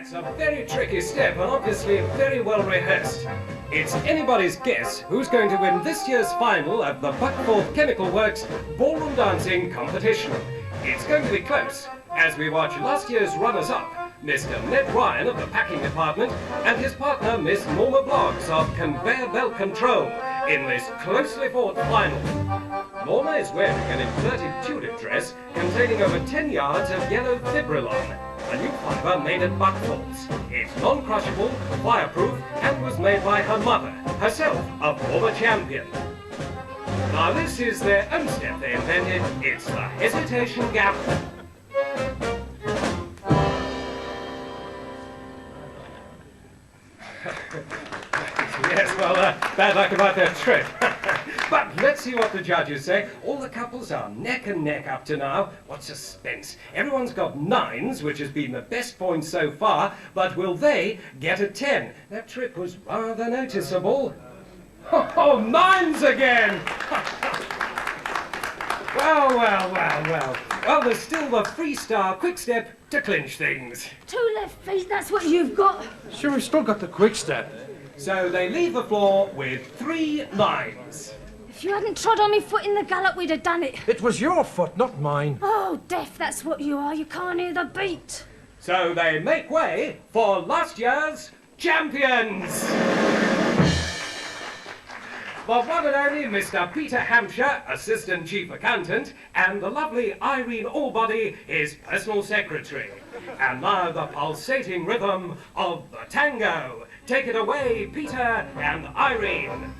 That's a very tricky step and obviously very well rehearsed. It's anybody's guess who's going to win this year's final of the Buckforth Chemical Works ballroom dancing competition. It's going to be close as we watch last year's runners-up, Mr. Ned Ryan of the packing department and his partner Miss Norma Bloggs of conveyor belt control in this closely fought final. Norma is wearing an inverted tulip dress containing over 10 yards of yellow fibrilon, a new fibre made at Buckforth's. It's non-crushable, fireproof, and was made by her mother, herself a former champion. Now this is their own step they invented. It's the hesitation gap. Yes, well, bad luck about their trip. But let's see what the judges say. All the couples are neck and neck up to now. What suspense. Everyone's got 9s, which has been the best point so far, but will they get a 10? That trip was rather noticeable. Oh, 9s again! Well, there's still the freestyle quick step to clinch things. 2 left feet, that's what you've got. Sure, we've still got the quick step. So they leave the floor with 3 9s. If you hadn't trod on me foot in the gallop, we'd have done it. It was your foot, not mine. Oh, deaf, that's what you are. You can't hear the beat. So they make way for last year's champions. The one and only Mr. Peter Hampshire, Assistant Chief Accountant, and the lovely Irene Allbody, his personal secretary. And now the pulsating rhythm of the tango. Take it away, Peter and Irene.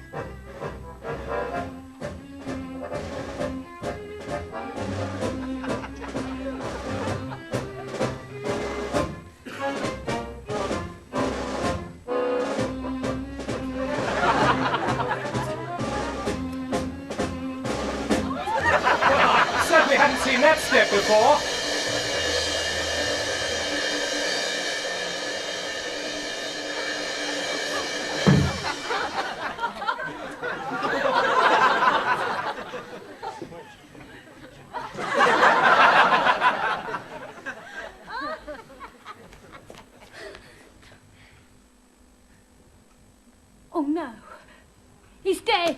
Certainly hadn't seen that step before. Oh, no. He's dead.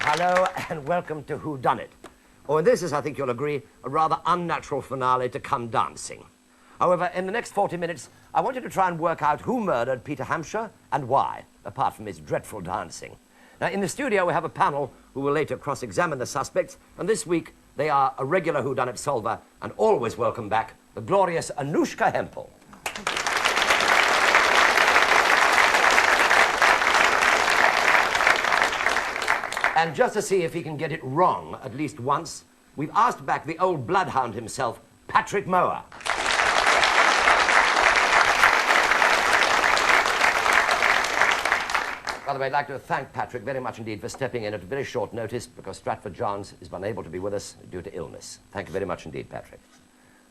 Hello and welcome to WHODUNNIT. Oh, and this is, I think you'll agree, a rather unnatural finale to Come Dancing. However, in the next 40 minutes, I want you to try and work out who murdered Peter Hampshire and why, apart from his dreadful dancing. Now, in the studio, we have a panel who will later cross-examine the suspects, and this week, they are a regular WHODUNNIT solver, and always welcome back, the glorious Anushka Hempel. And just to see if he can get it wrong at least once, we've asked back the old bloodhound himself, Patrick Mower. By the way, I'd like to thank Patrick very much indeed for stepping in at very short notice because Stratford Johns is unable to be with us due to illness. Thank you very much indeed, Patrick.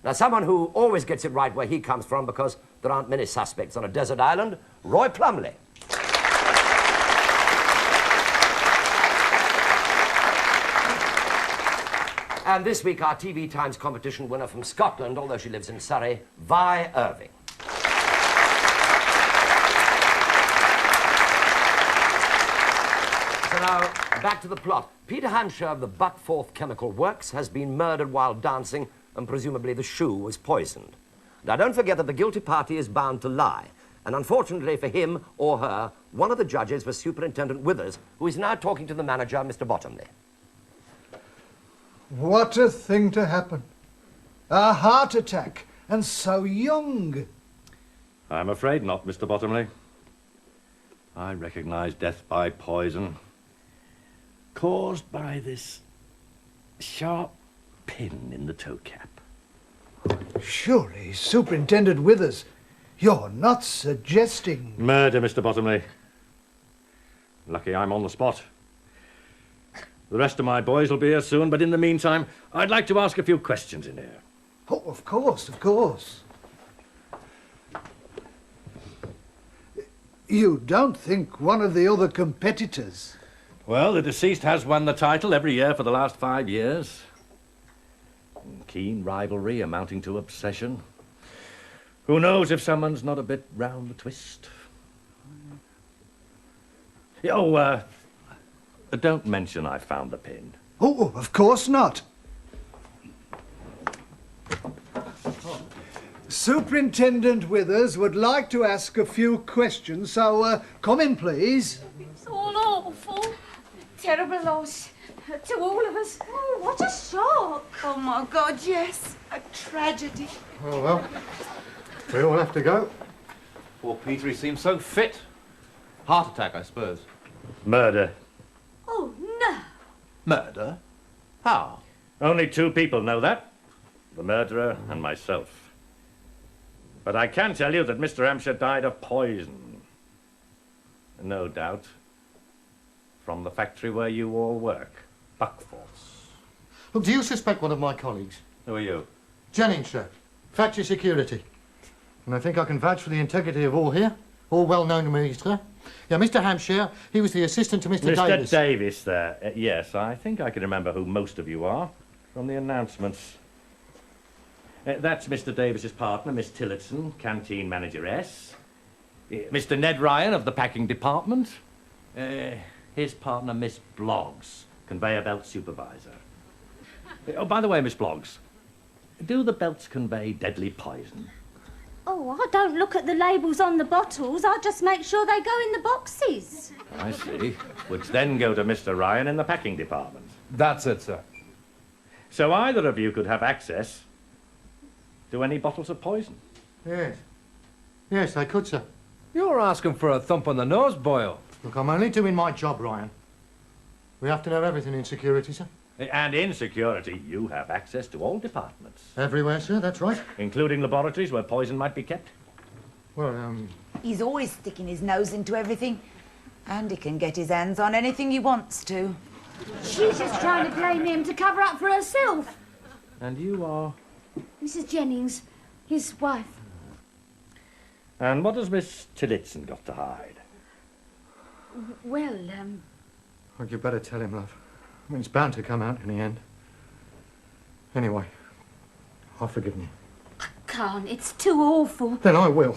Now, someone who always gets it right where he comes from because there aren't many suspects on a desert island, Roy Plumley. And this week, our TV Times competition winner from Scotland, although she lives in Surrey, Vi Irving. So now, back to the plot. Peter Hampshire of the Buckforth Chemical Works has been murdered while dancing, and presumably the shoe was poisoned. Now, don't forget that the guilty party is bound to lie. And unfortunately for him or her, one of the judges was Superintendent Withers, who is now talking to the manager, Mr. Bottomley. What a thing to happen. A heart attack, and so young. I'm afraid not, Mr. Bottomley. I recognize death by poison caused by this sharp pin in the toe cap. Surely, Superintendent Withers, you're not suggesting... Murder, Mr. Bottomley. Lucky I'm on the spot. The rest of my boys will be here soon, but in the meantime, I'd like to ask a few questions in here. Oh, of course, of course. You don't think one of the other competitors... Well, the deceased has won the title every year for the last 5 years. Keen rivalry amounting to obsession. Who knows if someone's not a bit round the twist? Oh, don't mention I found the pin. Oh, of course not. Superintendent Withers would like to ask a few questions, so come in, please. It's all awful. Terrible loss to all of us. Oh, what a shock. Oh, my God, yes. A tragedy. Oh, well, we all have to go. Poor Peter, he seems so fit. Heart attack, I suppose. Murder. Oh, no. Murder? How? Only 2 people know that. The murderer and myself. But I can tell you that Mr. Hampshire died of poison. No doubt. From the factory where you all work. Buckforce. Look, do you suspect one of my colleagues? Who are you? Jennings, sir. Factory security. And I think I can vouch for the integrity of all here. All well known to me, sir. Yeah, Mr. Hampshire, he was the assistant to Mr. Davis. Mr. Davis there. Yes, I think I can remember who most of you are from the announcements. That's Mr. Davis's partner, Miss Tillotson, canteen manageress. Mr. Ned Ryan of the packing department. His partner, Miss Bloggs, conveyor belt supervisor. Oh, by the way, Miss Bloggs, do the belts convey deadly poison? Oh, I don't look at the labels on the bottles. I just make sure they go in the boxes. I see. Which then go to Mr. Ryan in the packing department. That's it, sir. So either of you could have access to any bottles of poison. Yes. Yes, they could, sir. You're asking for a thump on the nose, Boyle. Look, I'm only doing my job, Ryan. We have to know everything in security, sir. And in security, you have access to all departments. Everywhere, sir, that's right. Including laboratories where poison might be kept. Well, He's always sticking his nose into everything. And he can get his hands on anything he wants to. She's just trying to blame him to cover up for herself. And you are? Mrs. Jennings, his wife. And what has Miss Tillotson got to hide? Well, well, you better tell him, love. I mean, it's bound to come out in the end. Anyway, I've forgiven you. I can't. It's too awful. Then I will.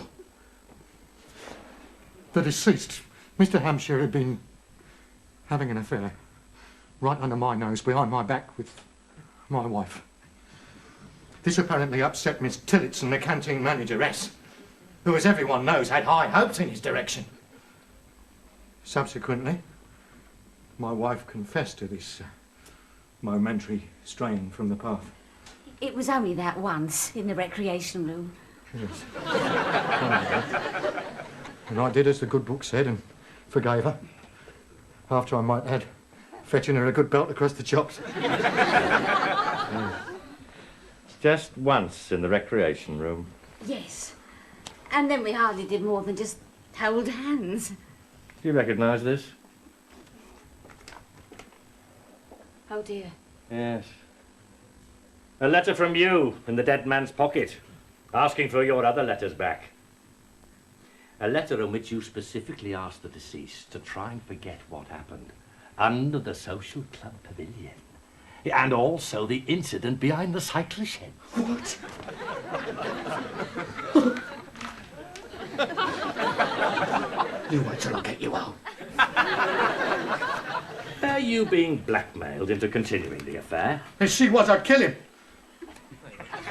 The deceased, Mr. Hampshire, had been having an affair right under my nose, behind my back, with my wife. This apparently upset Miss Tillotson, the canteen manageress, who, as everyone knows, had high hopes in his direction. Subsequently, my wife confessed to this momentary strain from the path. It was only that once in the recreation room. Yes. And I did as the good book said and forgave her. After I might add, fetching her a good belt across the chops. Just once in the recreation room. Yes. And then we hardly did more than just hold hands. Do you recognise this? Oh, dear. Yes. A letter from you in the dead man's pocket, asking for your other letters back. A letter in which you specifically asked the deceased to try and forget what happened under the social club pavilion. And also the incident behind the cycler shed. What? You wait till I get you out. Are you being blackmailed into continuing the affair? If she was, I'd kill him.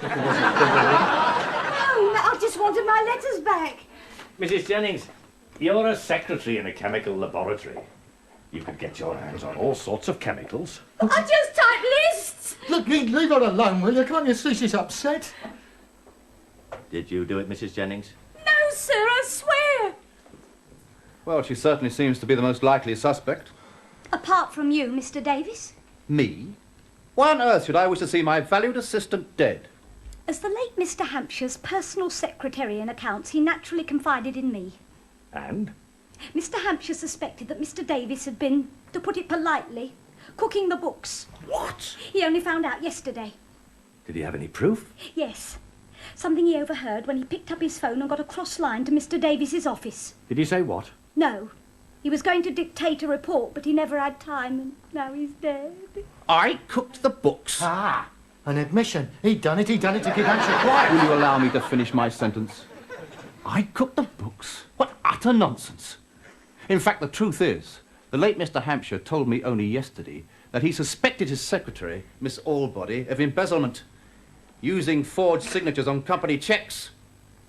Oh, I just wanted my letters back. Mrs. Jennings, you're a secretary in a chemical laboratory. You could get your hands on all sorts of chemicals. I just typed lists. Look, leave her alone, will you? Can't you see she's upset? Did you do it, Mrs. Jennings? No, sir, I swear. Well, she certainly seems to be the most likely suspect. Apart from you, Mr. Davis. Me? Why on earth should I wish to see my valued assistant dead? As the late Mr. Hampshire's personal secretary in accounts, he naturally confided in me. And? Mr. Hampshire suspected that Mr. Davis had been, to put it politely, cooking the books. What? He only found out yesterday. Did he have any proof? Yes. Something he overheard when he picked up his phone and got a cross line to Mr. Davies's office. Did he say what? No. He was going to dictate a report, but he never had time, and now he's dead. I cooked the books. Ah, an admission. He'd done it to keep Hampshire quiet. Will you allow me to finish my sentence? I cooked the books? What utter nonsense. In fact, the truth is, the late Mr. Hampshire told me only yesterday that he suspected his secretary, Miss Allbody, of embezzlement, using forged signatures on company checks.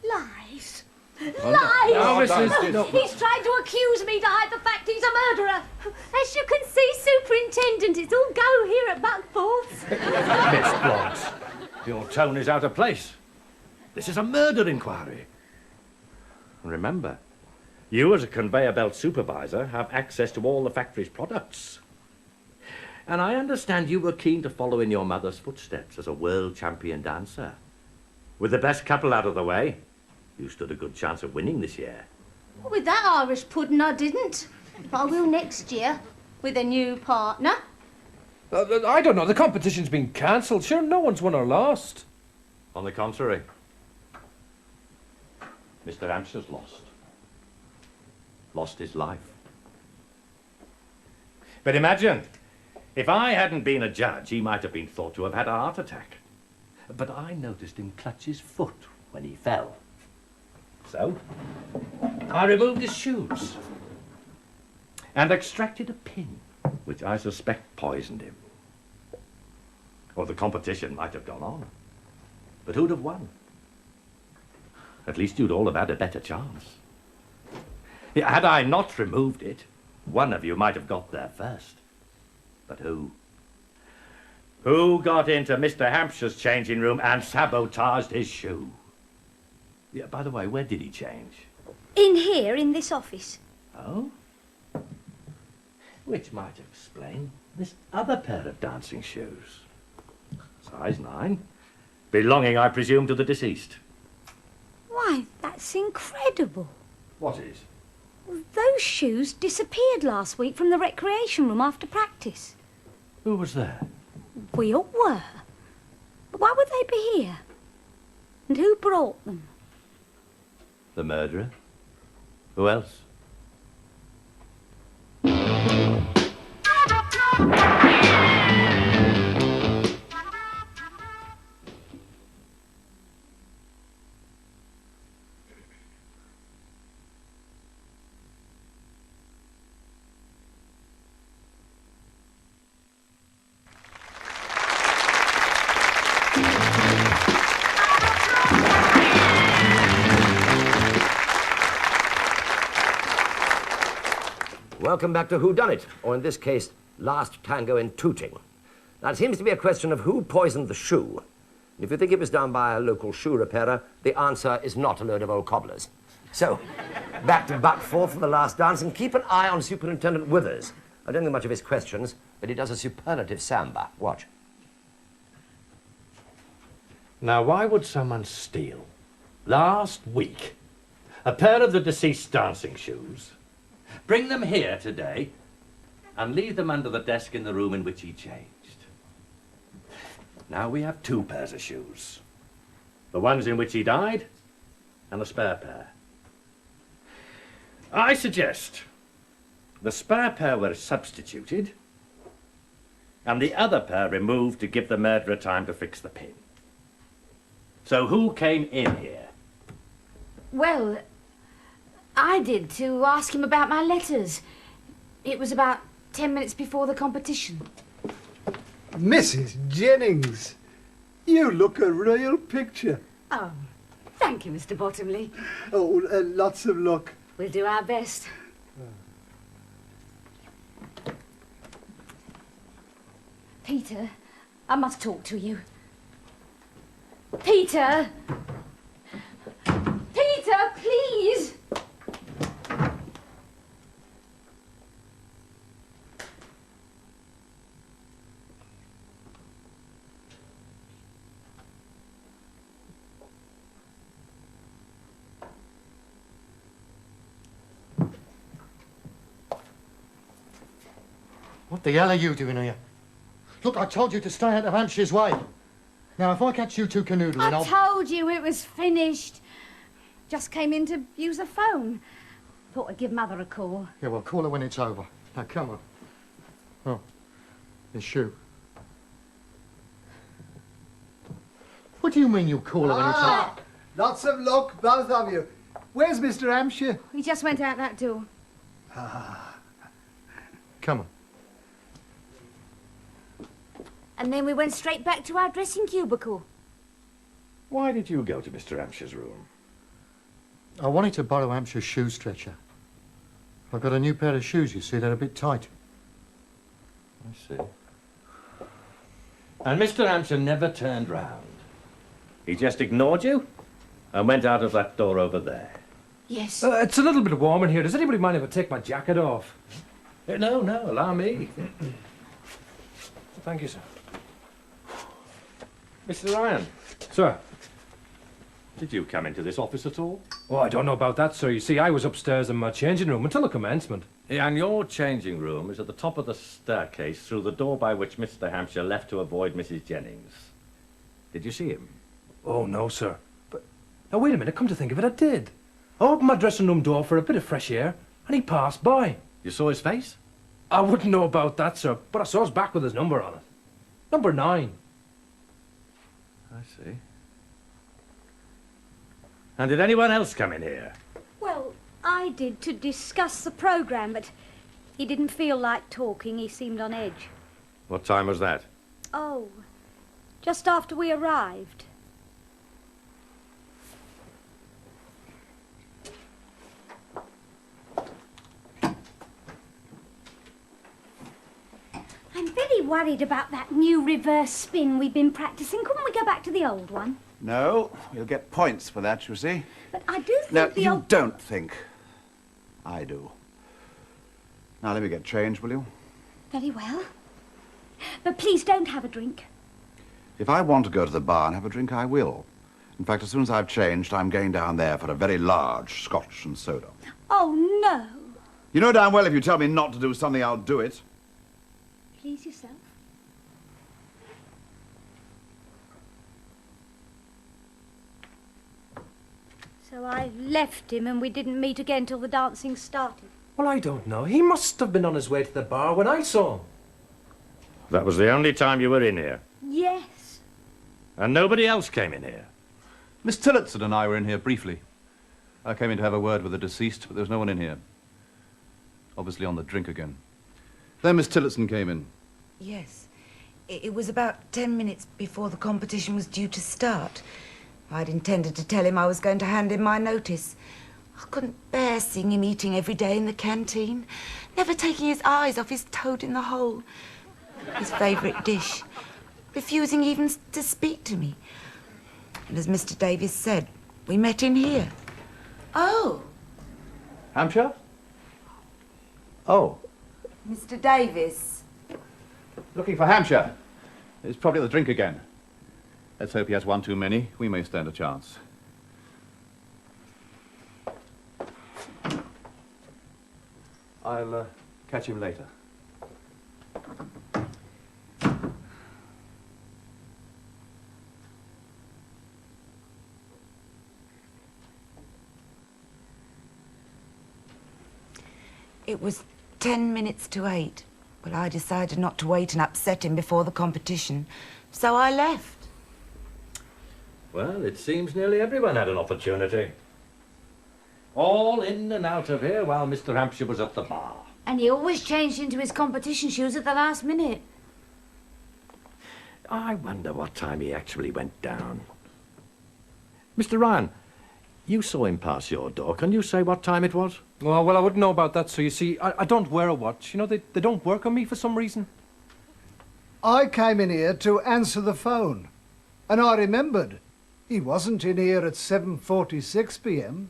Lies. Oh, Lies! no, He's trying to accuse me to hide the fact he's a murderer. As you can see, Superintendent, it's all go here at Buckforth. Miss Bloggs, your tone is out of place. This is a murder inquiry. Remember, you as a conveyor belt supervisor have access to all the factory's products. And I understand you were keen to follow in your mother's footsteps as a world champion dancer. With the best couple out of the way, you stood a good chance of winning this year. With that Irish pudding, I didn't. But I will next year, with a new partner. I don't know. The competition's been cancelled. Sure, no one's won or lost. On the contrary, Mr. Hampshire's lost. Lost his life. But imagine, if I hadn't been a judge, he might have been thought to have had a heart attack. But I noticed him clutch his foot when he fell. So, I removed his shoes and extracted a pin, which I suspect poisoned him. Or the competition might have gone on. But who'd have won? At least you'd all have had a better chance. Yeah, had I not removed it, one of you might have got there first. But who? Who got into Mr. Hampshire's changing room and sabotaged his shoe? Yeah, by the way, where did he change? In here, in this office. Oh? Which might explain this other pair of dancing shoes. Size 9. Belonging, I presume, to the deceased. Why, that's incredible. What is? Those shoes disappeared last week from the recreation room after practice. Who was there? We all were. But why would they be here? And who brought them? The murderer? Who else? Welcome back to WHODUNNIT, or in this case, Last Tango in Tooting. Now, it seems to be a question of who poisoned the shoe. And if you think it was done by a local shoe repairer, the answer is not a load of old cobblers. So, back to Buckforth for the last dance, and keep an eye on Superintendent Withers. I don't think much of his questions, but he does a superlative samba. Watch. Now, why would someone steal, last week, a pair of the deceased's dancing shoes, bring them here today, and leave them under the desk in the room in which he changed? Now we have 2 pairs of shoes. The ones in which he died, and the spare pair. I suggest the spare pair were substituted, and the other pair removed to give the murderer time to fix the pin. So who came in here? Well, I did, to ask him about my letters. It was about 10 minutes before the competition. Mrs. Jennings, you look a real picture. Oh, thank you, Mr. Bottomley. Oh, lots of luck. We'll do our best. Peter, I must talk to you. Peter! Peter, please! What the hell are you doing here? Look, I told you to stay out of Hampshire's way. Now, if I catch you two canoodling, I told you it was finished. Just came in to use the phone. Thought I'd give Mother a call. Yeah, well, call her when it's over. Now, come on. Oh, this shoe. What do you mean you call her when it's over? Lots of luck, both of you. Where's Mr. Hampshire? He just went out that door. Come on. And then we went straight back to our dressing cubicle. Why did you go to Mr. Hampshire's room? I wanted to borrow Hampshire's shoe stretcher. I've got a new pair of shoes, you see, they're a bit tight. I see. And Mr. Hampshire never turned round. He just ignored you and went out of that door over there. Yes. It's a little bit warm in here. Does anybody mind if I take my jacket off? No, allow me. Thank you, sir. Mr. Ryan, Sir? did you come into this office at all? Oh, I don't know about that, sir. You see, I was upstairs in my changing room until the commencement. Yeah, and your changing room is at the top of the staircase through the door by which Mr. Hampshire left to avoid Mrs. Jennings. Did you see him? Oh, no, sir. But, now, wait a minute. Come to think of it, I did. I opened my dressing room door for a bit of fresh air, and he passed by. You saw his face? I wouldn't know about that, sir, but I saw his back with his number on it. Number 9. I see. And did anyone else come in here? Well, I did to discuss the programme, but he didn't feel like talking. He seemed on edge. What time was that? Oh, just after we arrived. I'm very worried about that new reverse spin we've been practising. Couldn't we go back to the old one? No, you'll get points for that, you see. But I do think No, the you old... don't think. I do. Now, let me get changed, will you? Very well. But please don't have a drink. If I want to go to the bar and have a drink, I will. In fact, as soon as I've changed, I'm going down there for a very large Scotch and soda. Oh, no. You know damn well if you tell me not to do something, I'll do it. Please yourself. So I left him and we didn't meet again till the dancing started. Well, I don't know. He must have been on his way to the bar when I saw him. That was the only time you were in here. Yes. And nobody else came in here. Miss Tillotson and I were in here briefly. I came in to have a word with the deceased, but there was no one in here. Obviously on the drink again. Then Miss Tillotson came in. Yes. It was about 10 minutes before the competition was due to start. I'd intended to tell him I was going to hand him my notice. I couldn't bear seeing him eating every day in the canteen, never taking his eyes off his toad in the hole, his favourite dish, refusing even to speak to me. And as Mr. Davies said, we met in here. Oh. Hampshire? Oh. Mr. Davies. Looking for Hampshire. He's probably at the drink again. Let's hope he has one too many. We may stand a chance. I'll catch him later. It was 10 minutes to 8. But I decided not to wait and upset him before the competition, so I left. Well, it seems nearly everyone had an opportunity. All in and out of here while Mr. Hampshire was at the bar. And he always changed into his competition shoes at the last minute. I wonder what time he actually went down. Mr. Ryan, you saw him pass your door. Can you say what time it was? Oh, well, I wouldn't know about that, so you see, I don't wear a watch. You know, they don't work on me for some reason. I came in here to answer the phone, and I remembered he wasn't in here at 7:46 p.m.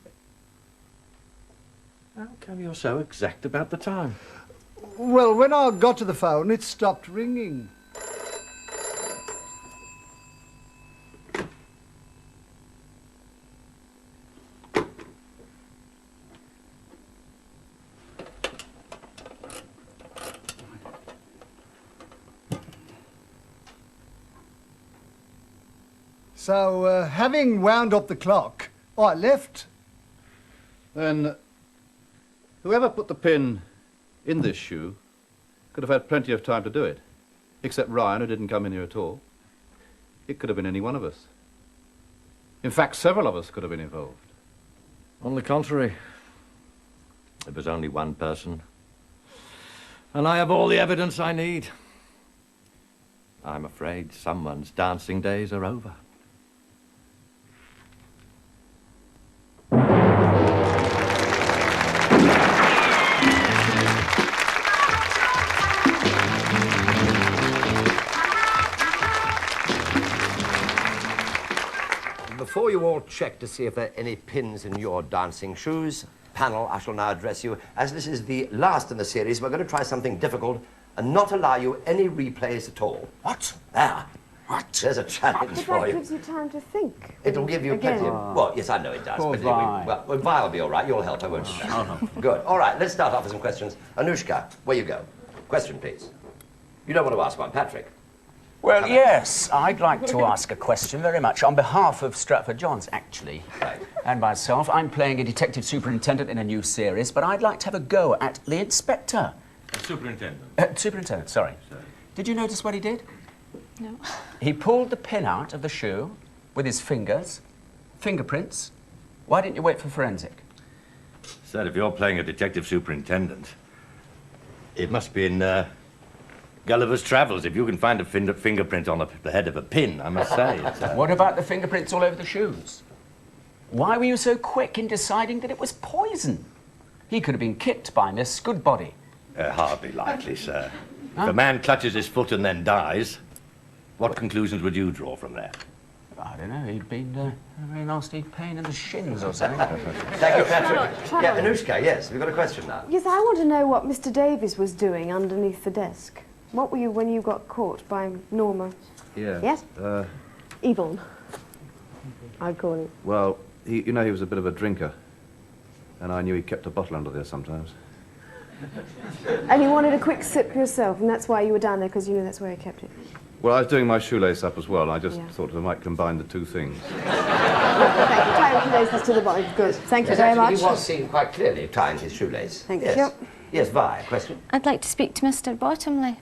How come you're so exact about the time? Well, when I got to the phone, it stopped ringing. So, having wound up the clock, I left. Then whoever put the pin in this shoe could have had plenty of time to do it. Except Ryan, who didn't come in here at all. It could have been any one of us. In fact, several of us could have been involved. On the contrary, it was only one person. And I have all the evidence I need. I'm afraid someone's dancing days are over. Before you all check to see if there are any pins in your dancing shoes, panel, I shall now address you. As this is the last in the series, we're going to try something difficult and not allow you any replays at all. What? There. What? There's a challenge But for that you. gives you time to think. It'll give you Again. plenty of... Well, yes, I know it does. Poor But Vi. well, Vi will be all right. You'll help her, won't you? Good. All right, let's start off with some questions. Anushka, where you go? Question, please. You don't want to ask one. Patrick. Well, yes, I'd like to ask a question very much on behalf of Stratford Johns, actually, and myself. I'm playing a detective superintendent in a new series, but I'd like to have a go at the inspector. Superintendent. Superintendent, sorry. Did you notice what he did? No. He pulled the pin out of the shoe with his fingers, fingerprints. Why didn't you wait for forensic? Sir, if you're playing a detective superintendent, it must be in Gulliver's Travels. If you can find a fingerprint on the head of a pin, I must say. What about the fingerprints all over the shoes? Why were you so quick in deciding that it was poison? He could have been kicked by Miss Goodbody. Hardly likely, sir. If a man clutches his foot and then dies, what conclusions would you draw from that? I don't know, he'd been a very nasty pain in the shins or something. Thank you, Patrick. Yeah, Anushka, yes, we've got a question now. Yes, I want to know what Mr. Davies was doing underneath the desk. What were you when you got caught by Norma? Yeah. Yes? Yvonne, I'd call it. Well, you know, he was a bit of a drinker. And I knew he kept a bottle under there sometimes. And you wanted a quick sip yourself, and that's why you were down there, because you knew that's where he kept it. Well, I was doing my shoelace up as well, and I just thought I might combine the two things. Thank you. Tie your shoelaces to the bottom. Good. Thank you Yes, very actually, much. He was seen quite clearly tying his shoelace. Thank yes. you. Yes, Vi, question? I'd like to speak to Mr. Bottomley.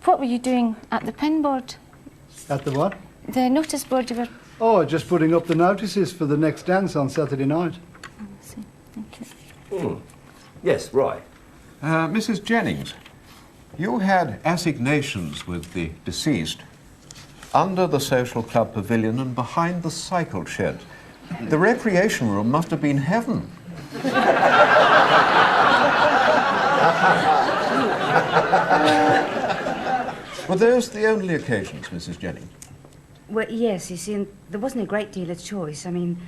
What were you doing at the pin board? At the what? The notice board you were... Oh, just putting up the notices for the next dance on Saturday night. I see. Thank you. Yes, Roy. Mrs. Jennings, you had assignations with the deceased under the social club pavilion and behind the cycle shed. The recreation room must have been heaven. Were those the only occasions, Mrs. Jennings? Well, yes, you see, and there wasn't a great deal of choice. I mean,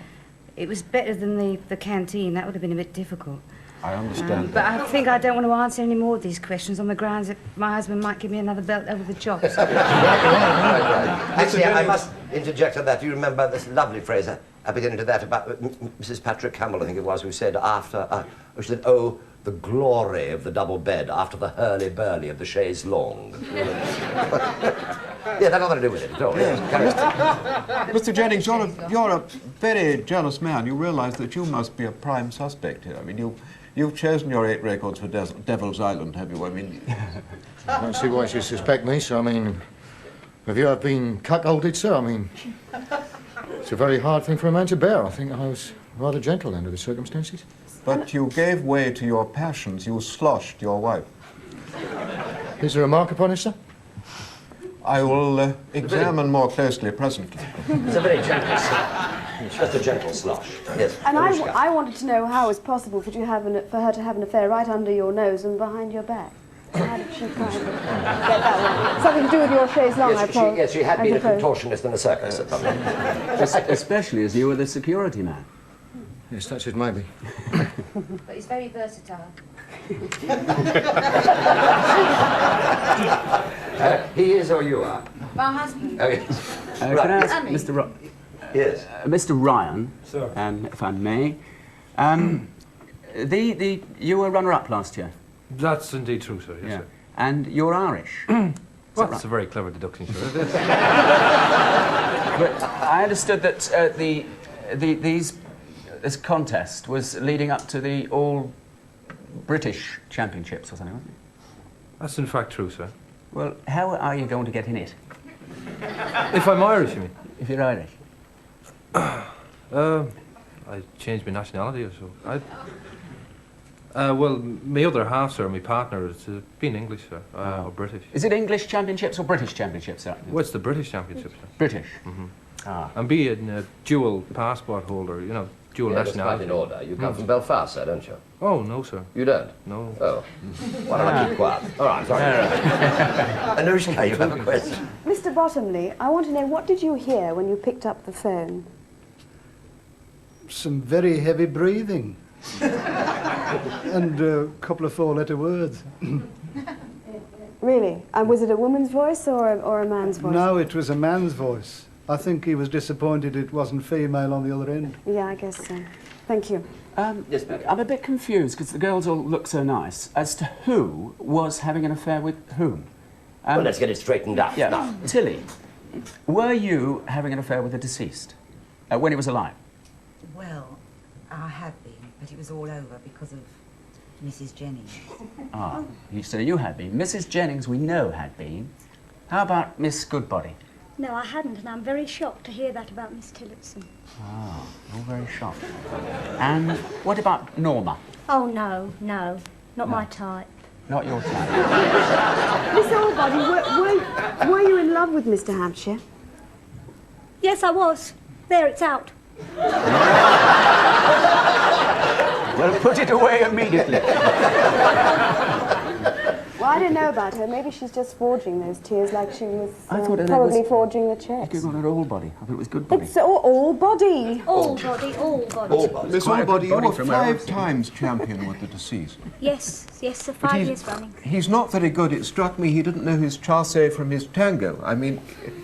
it was better than the canteen. That would have been a bit difficult. I understand But I think I don't want to answer any more of these questions on the grounds that my husband might give me another belt over the chops. Actually, I must interject on that. You remember this lovely phrase at beginning to that about Mrs. Patrick Campbell, I think it was, who said after, she said, oh, the glory of the double bed after the hurly-burly of the chaise longue. Yeah, that's nothing to do with it at all. Yes. Mr. Jennings, you're a very jealous man. You realise that you must be a prime suspect here. I mean, you've chosen your 8 records for Devil's Island, have you? I mean... I don't see why you suspect me, sir. I mean, have you ever been cuckolded, sir? I mean, it's a very hard thing for a man to bear. I think I was rather gentle under the circumstances. But you gave way to your passions. You sloshed your wife. Is there a mark upon it, sir? I will examine more closely presently. It's a very gentle slosh. Just a gentle slosh. Yes. And I wanted to know how it's possible for her to have an affair right under your nose and behind your back. How did she kind of get that one? Something to do with your chaise longue, I suppose. Yes, she had been a contortionist in a circus at some point. Especially as you were the security man. Yes, that's it, maybe. But he's very versatile. He is or you are? My husband. Oh, yes. Can I ask Mr. Yes. Mr. Ryan, Sir. if I may, you were runner-up last year. That's indeed true, sir. Yes, sir. And you're Irish. Well, that's a very clever deduction, sure it is. But I understood that this contest was leading up to the All British Championships or something, wasn't it? That's in fact true, sir. Well, how are you going to get in it? If I'm Irish, you mean? If you're Irish. I changed my nationality or so. Well, my other half, sir, my partner, has been English, sir, or British. Is it English Championships or British Championships, sir? Well, it's the British Championships, sir. British? Mm-hmm. Ah. And being a dual passport holder, you know, dual nationality. That's quite in order. You come from Belfast, sir, don't you? Oh, no, sir. You don't? No. Oh. Why don't I keep quiet? All right, sorry. Anushka, you have a question. Mr. Bottomley, I want to know, what did you hear when you picked up the phone? Some very heavy breathing. And a couple of four-letter words. Really? And was it a woman's voice or a man's voice? No, it was a man's voice. I think he was disappointed it wasn't female on the other end. Yeah, I guess so. Thank you. Yes, I'm a bit confused because the girls all look so nice as to who was having an affair with whom. Well, let's get it straightened up. Yeah. Now. Tilly, were you having an affair with the deceased when he was alive? Well, I had been, but it was all over because of Mrs. Jennings. Ah, so you had been. Mrs. Jennings, we know, had been. How about Miss Goodbody? No, I hadn't, and I'm very shocked to hear that about Miss Tillotson. Ah, you're very shocked. And what about Norma? Oh, no, not my type. Not your type. Miss Allbody, were you in love with Mr. Hampshire? Yes, I was. There, it's out. Well, put it away immediately. Well, I don't know about her. Maybe she's just forging those tears like she was probably forging the checks. You got her all body. I thought it was good body. It's all body. All body. Miss Allbody, you were 5 times champion with the deceased. Yes, sir, 5 years running. He's not very good. It struck me he didn't know his chasse from his tango. I mean,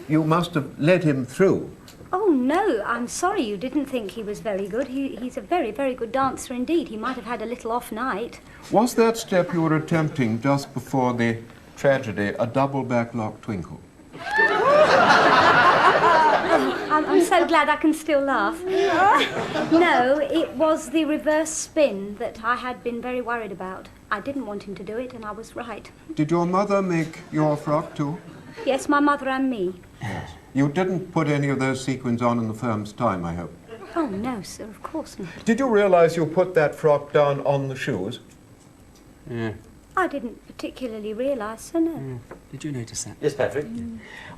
you must have led him through. Oh, no, I'm sorry you didn't think he was very good. He's a very, very good dancer indeed. He might have had a little off night. Was that step you were attempting just before the tragedy a double backlock twinkle? I'm so glad I can still laugh. No, it was the reverse spin that I had been very worried about. I didn't want him to do it, and I was right. Did your mother make your frock too? Yes, my mother and me. Yes. You didn't put any of those sequins on in the firm's time, I hope? Oh, no, sir, of course not. Did you realize you put that frock down on the shoes? Yeah. I didn't particularly realise, sir, no. Did you notice that? Yes, Patrick?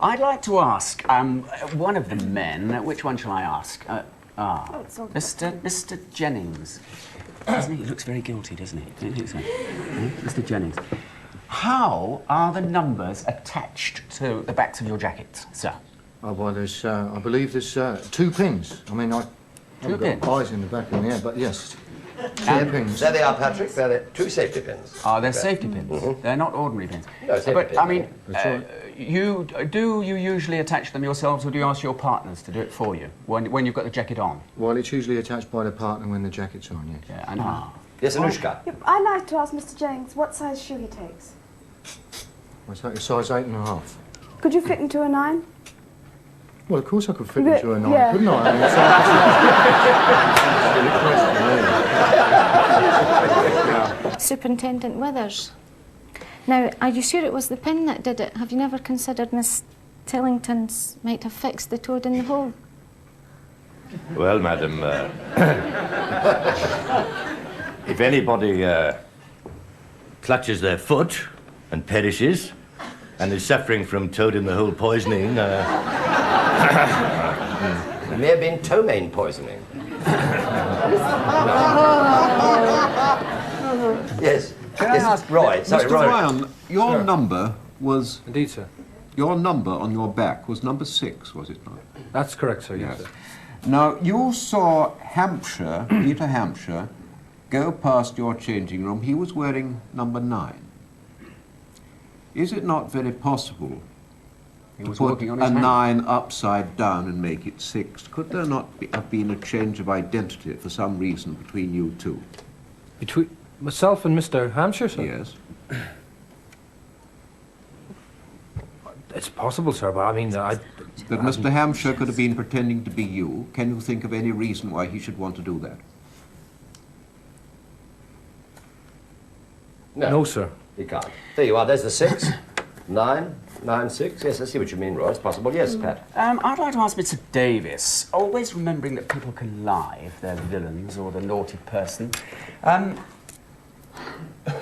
I'd like to ask one of the men, which one shall I ask? Mr. Jennings. Doesn't he? He looks very guilty, doesn't he? Don't you think so? Mr. Jennings. How are the numbers attached to the backs of your jackets, sir? Oh, well, there's, I believe there's 2 pins. I mean, I haven't got eyes in the back of my head, but yes. 2 pins. There they are, Patrick. They're the 2 safety pins. Oh, they're safety pins. Mm-hmm. They're not ordinary pins. No, safety but, pins. I mean, right. you usually attach them yourselves, or do you ask your partners to do it for you when you've got the jacket on? Well, it's usually attached by the partner when the jacket's on, yes. Yeah, and Yes, Anushka. Yep, I'd like to ask Mr. Jennings what size shoe he takes. I take a size 8.5. Could you fit into a 9? Well, of course I could fit But- into a 9, yeah. couldn't I? I mean, Superintendent Withers. Now, are you sure it was the pin that did it? Have you never considered Miss Tillington's might have fixed the toad in the hole? Well, madam, if anybody clutches their foot and perishes and is suffering from toad-in-the-hole poisoning... It may have been ptomaine poisoning. Yes. Can I ask, Roy, sorry, Mr. Roy. Ryan, your number was... Indeed, sir. Your number on your back was number 6, was it not? That's correct, sir, yes. Now, you saw Hampshire, Peter Hampshire, go past your changing room. He was wearing number 9. Is it not very possible to was put working on a his hand. 9 upside down and make it 6? Could there not have been a change of identity for some reason between you two? Between myself and Mr. Hampshire, sir? Yes. It's possible, sir, but I mean, That Mr. Hampshire could have been pretending to be you. Can you think of any reason why he should want to do that? No, sir. He can't. There you are. There's the 6. 9, 9, 6. Yes, I see what you mean, Roy. It's possible. Yes, Pat. I'd like to ask Mr. Davis, always remembering that people can lie if they're villains or the naughty person.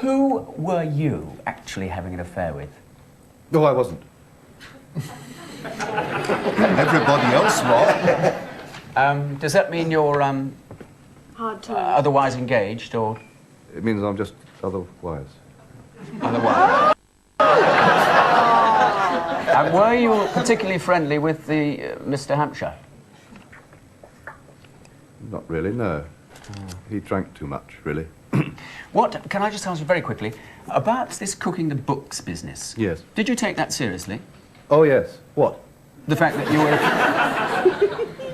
Who were you actually having an affair with? No, I wasn't. Everybody else was. Does that mean you're Hard to. otherwise engaged, or...? It means I'm just otherwise. Otherwise. And were you particularly friendly with the Mr. Hampshire? Not really, no. He drank too much, really. What, can I just ask you very quickly, about this cooking the books business? Yes. Did you take that seriously? Oh, yes. What? The fact that you were...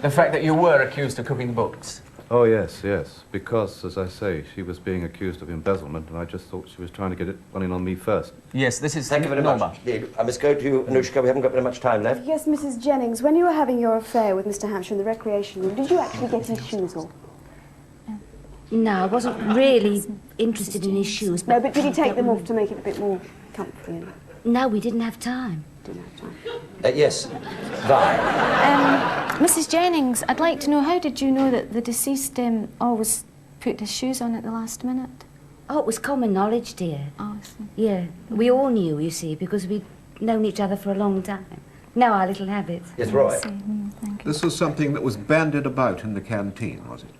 the fact that you were accused of cooking the books? Oh, yes, yes. Because, as I say, she was being accused of embezzlement, and I just thought she was trying to get it running on me first. Yes, this is... Thank you very much. I must go to you, Anushka. We haven't got very much time left. Yes, Mrs. Jennings, when you were having your affair with Mr. Hampshire in the recreation room, did you actually get his shoes off? No, I wasn't really interested in his shoes. No, but did he take them off to make it a bit more comfy? No, we didn't have time. Yes. Vi. Mrs. Jennings, I'd like to know, how did you know that the deceased always put his shoes on at the last minute? Oh, it was common knowledge, dear. Oh, I see. Yeah, we all knew, you see, because we'd known each other for a long time. Know our little habits. Yes, Roy. This was something that was bandied about in the canteen, was it?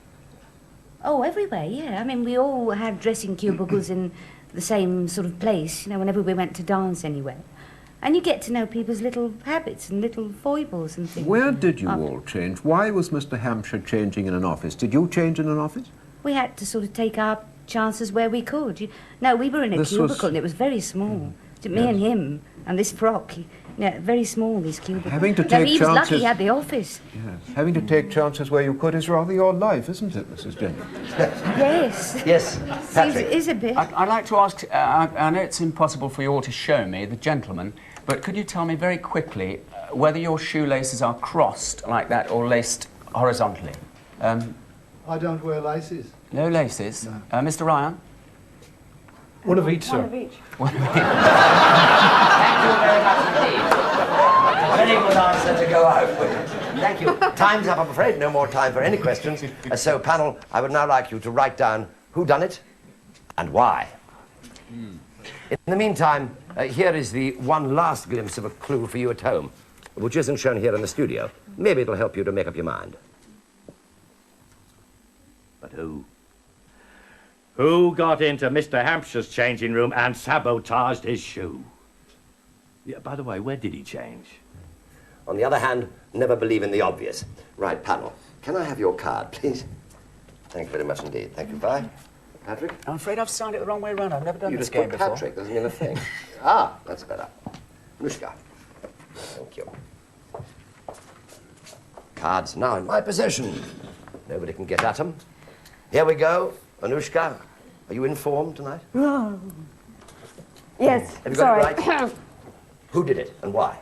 Oh, everywhere, yeah. I mean, we all had dressing cubicles in the same sort of place, you know, whenever we went to dance anywhere. And you get to know people's little habits and little foibles and things. Where did you all change? Why was Mr. Hampshire changing in an office? Did you change in an office? We had to sort of take our chances where we could. No, we were in a cubicle and it was very small. Me and him and this frock. Yeah, very small, this cubicle. Having to take he was lucky chances- he had the office. Yes. Having to take chances where you could is rather your life, isn't it, Mrs. Jennings? Yes. Yes, Patrick. It is a bit. I'd like to ask, I know it's impossible for you all to show me, the gentleman, but could you tell me very quickly whether your shoelaces are crossed like that or laced horizontally? I don't wear laces. No laces? No. Mr. Ryan? One of each, sir. One of each. One of each. Thank you very much indeed. Very good answer to go out with. Thank you. Time's up, I'm afraid. No more time for any questions. So, panel, I would now like you to write down who done it and why. In the meantime, here is the one last glimpse of a clue for you at home, which isn't shown here in the studio. Maybe it'll help you to make up your mind. But who? Who got into Mr. Hampshire's changing room and sabotaged his shoe? Yeah, by the way, where did he change? On the other hand, never believe in the obvious. Right, panel, can I have your card, please? Thank you very much indeed. Thank you, bye. Patrick? I'm afraid I've signed it the wrong way around. I've never done You this just game put before. Patrick, doesn't mean a thing. Ah, that's better. Anushka. Thank you. Cards now in my possession. Nobody can get at them. Here we go. Anushka, are you informed tonight? No. Yes, Have you sorry. got it right? Who did it and why?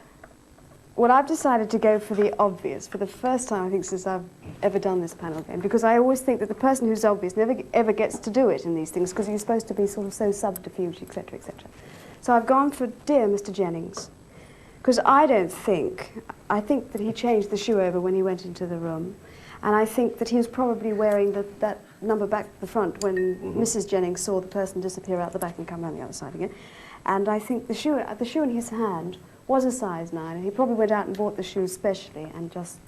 Well, I've decided to go for the obvious for the first time, I think, since I've ever done this panel game, because I always think that the person who's obvious never ever gets to do it in these things, because he's supposed to be sort of so subterfuge, etc., etc. So I've gone for dear Mr. Jennings, because I think that he changed the shoe over when he went into the room, and I think that he was probably wearing that number back at the front when Mrs. Jennings saw the person disappear out the back and come around the other side again. And I think the shoe in his hand was a size 9, and he probably went out and bought the shoe specially and just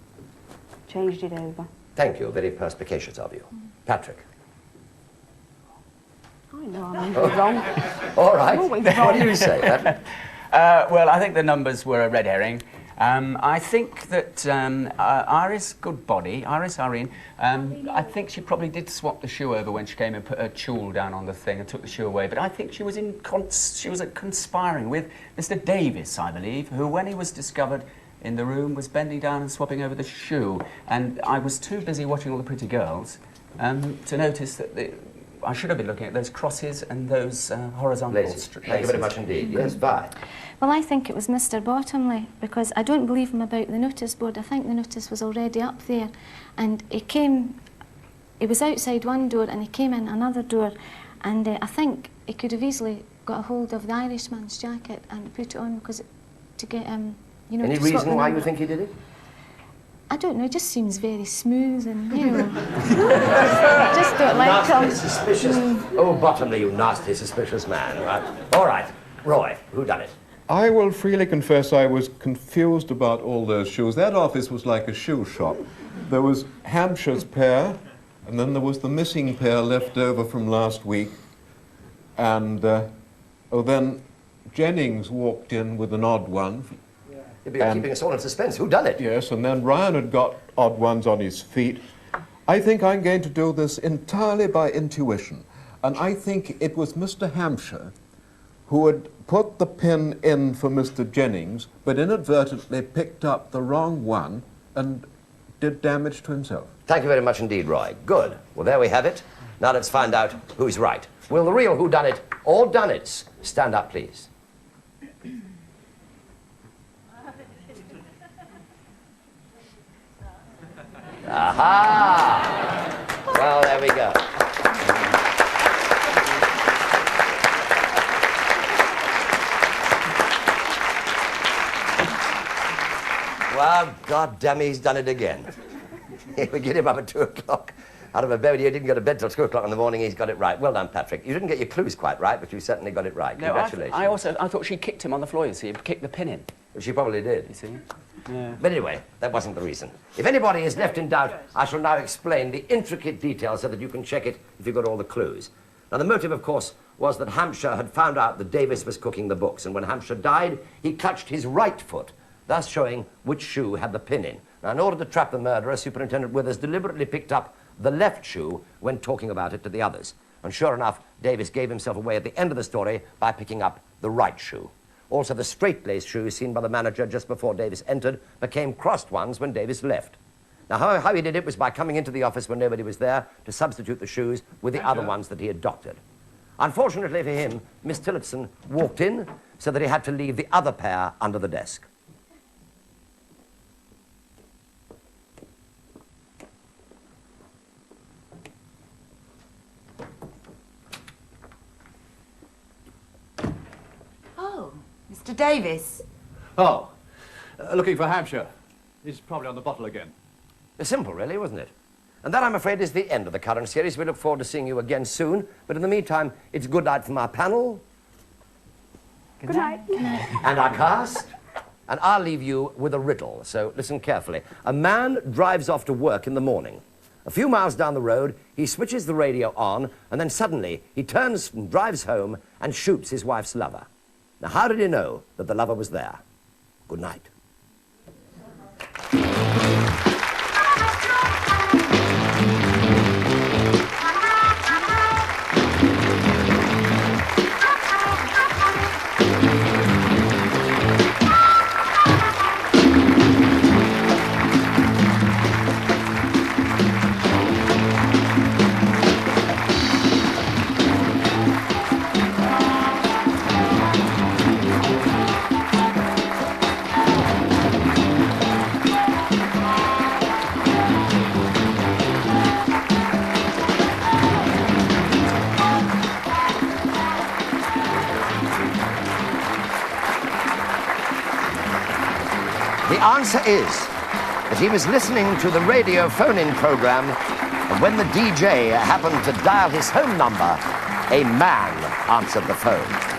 changed it over. Thank you. Very perspicacious of you. Patrick. I know I'm always wrong. All right. I'm always What wrong. do you say, Patrick? Well, I think the numbers were a red herring. I think that Iris Goodbody, Iris Irene, I think she probably did swap the shoe over when she came and put her tulle down on the thing and took the shoe away. But I think she was conspiring with Mr. Davis, I believe, who, when he was discovered in the room, was bending down and swapping over the shoe. And I was too busy watching all the pretty girls to notice that I should have been looking at those crosses and those horizontal Laces. Thank you very much indeed. Yes, Vi. Well, I think it was Mr. Bottomley, because I don't believe him about the notice board. I think the notice was already up there, and he was outside one door and he came in another door, and I think he could have easily got a hold of the Irishman's jacket and put it on because to get you know. Any reason why you think he did it? I don't know. It just seems very smooth and you know. just don't like nasty, suspicious. Oh, Bottomley, you nasty, suspicious man. Right. All right, Roy, who done it? I will freely confess I was confused about all those shoes. That office was like a shoe shop. There was Hampshire's pair, and then there was the missing pair left over from last week. And, then Jennings walked in with an odd one. You're keeping us all in suspense. Who done it? Yes, and then Ryan had got odd ones on his feet. I think I'm going to do this entirely by intuition. And I think it was Mr. Hampshire who had put the pin in for Mr. Jennings, but inadvertently picked up the wrong one and did damage to himself. Thank you very much indeed, Roy. Good. Well, there we have it. Now let's find out who's right. Will the real whodunit or dunnits stand up, please? Aha! Well, there we go. Well, God damn it, he's done it again. We get him up at 2 o'clock. Out of a bed, he didn't go to bed till 2 o'clock in the morning, he's got it right. Well done, Patrick. You didn't get your clues quite right, but you certainly got it right. No, congratulations. I thought she kicked him on the floor, you see, kicked the pin in. Well, she probably did. You see? Yeah. But anyway, that wasn't the reason. If anybody is left in doubt, I shall now explain the intricate details so that you can check it if you've got all the clues. Now, the motive, of course, was that Hampshire had found out that Davis was cooking the books, and when Hampshire died, he clutched his right foot, thus showing which shoe had the pin in. Now, in order to trap the murderer, Superintendent Withers deliberately picked up the left shoe when talking about it to the others. And sure enough, Davis gave himself away at the end of the story by picking up the right shoe. Also, the straight-laced shoes seen by the manager just before Davis entered became crossed ones when Davis left. Now, how he did it was by coming into the office when nobody was there to substitute the shoes with the other ones that he had doctored. Unfortunately for him, Miss Tillotson walked in so that he had to leave the other pair under the desk. Mr. Davis. Oh, looking for Hampshire. He's probably on the bottle again. Simple, really, wasn't it? And that, I'm afraid, is the end of the current series. We look forward to seeing you again soon. But in the meantime, it's good night from our panel. Good night. And our cast. And I'll leave you with a riddle, so listen carefully. A man drives off to work in the morning. A few miles down the road, he switches the radio on, and then suddenly he turns and drives home and shoots his wife's lover. Now, how did he know that the lover was there? Good night. The answer is that he was listening to the radio phone-in program, and when the DJ happened to dial his home number, a man answered the phone.